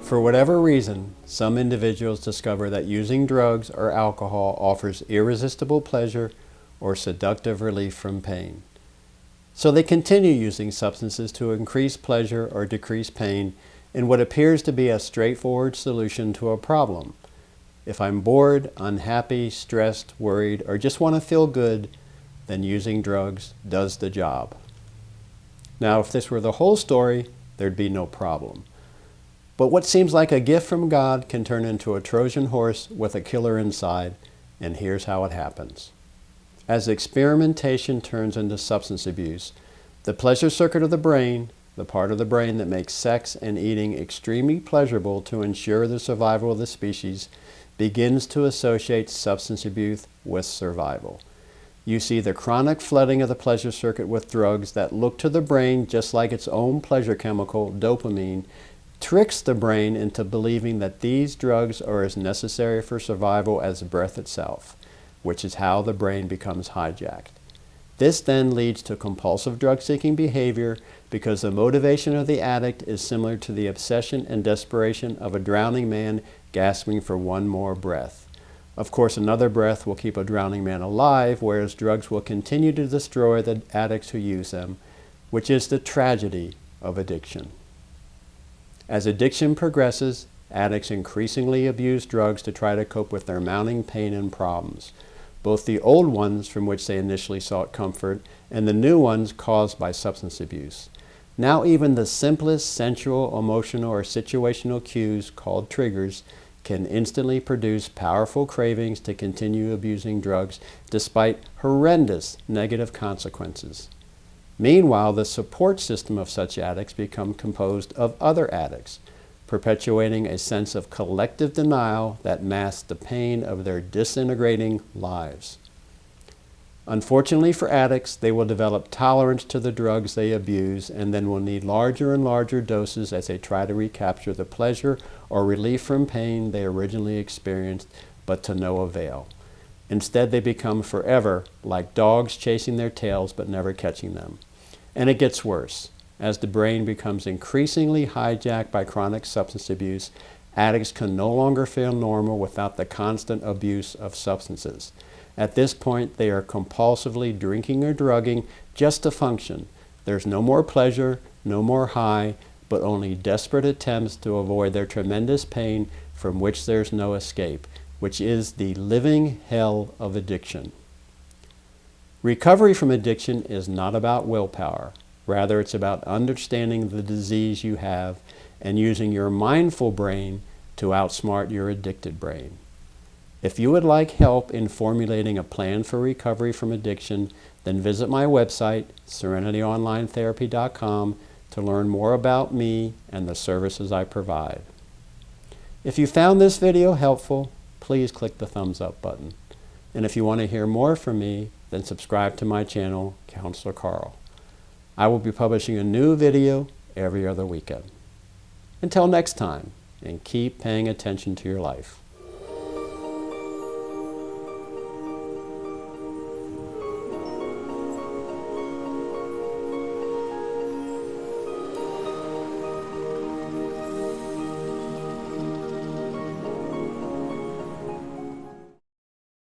For whatever reason, some individuals discover that using drugs or alcohol offers irresistible pleasure or seductive relief from pain. So they continue using substances to increase pleasure or decrease pain in what appears to be a straightforward solution to a problem. If I'm bored, unhappy, stressed, worried, or just want to feel good, then using drugs does the job. Now, if this were the whole story, there'd be no problem. But what seems like a gift from God can turn into a Trojan horse with a killer inside, and here's how it happens. As experimentation turns into substance abuse, the pleasure circuit of the brain, the part of the brain that makes sex and eating extremely pleasurable to ensure the survival of the species, begins to associate substance abuse with survival. You see the chronic flooding of the pleasure circuit with drugs that look to the brain just like its own pleasure chemical, dopamine, tricks the brain into believing that these drugs are as necessary for survival as breath itself, which is how the brain becomes hijacked. This then leads to compulsive drug-seeking behavior because the motivation of the addict is similar to the obsession and desperation of a drowning man gasping for one more breath. Of course, another breath will keep a drowning man alive, whereas drugs will continue to destroy the addicts who use them, which is the tragedy of addiction. As addiction progresses, addicts increasingly abuse drugs to try to cope with their mounting pain and problems, both the old ones from which they initially sought comfort and the new ones caused by substance abuse. Now even the simplest sensual, emotional, or situational cues, called triggers, can instantly produce powerful cravings to continue abusing drugs despite horrendous negative consequences. Meanwhile, the support system of such addicts becomes composed of other addicts, perpetuating a sense of collective denial that masks the pain of their disintegrating lives. Unfortunately for addicts, they will develop tolerance to the drugs they abuse and then will need larger and larger doses as they try to recapture the pleasure or relief from pain they originally experienced, but to no avail. Instead, they become forever like dogs chasing their tails but never catching them. And it gets worse. As the brain becomes increasingly hijacked by chronic substance abuse, addicts can no longer feel normal without the constant abuse of substances. At this point, they are compulsively drinking or drugging just to function. There's no more pleasure, no more high, but only desperate attempts to avoid their tremendous pain from which there's no escape, which is the living hell of addiction. Recovery from addiction is not about willpower. Rather, it's about understanding the disease you have and using your mindful brain to outsmart your addicted brain. If you would like help in formulating a plan for recovery from addiction, then visit my website, SerenityOnlineTherapy.com, to learn more about me and the services I provide. If you found this video helpful, please click the thumbs up button. And if you want to hear more from me, then subscribe to my channel, Counselor Carl. I will be publishing a new video every other weekend. Until next time, and keep paying attention to your life.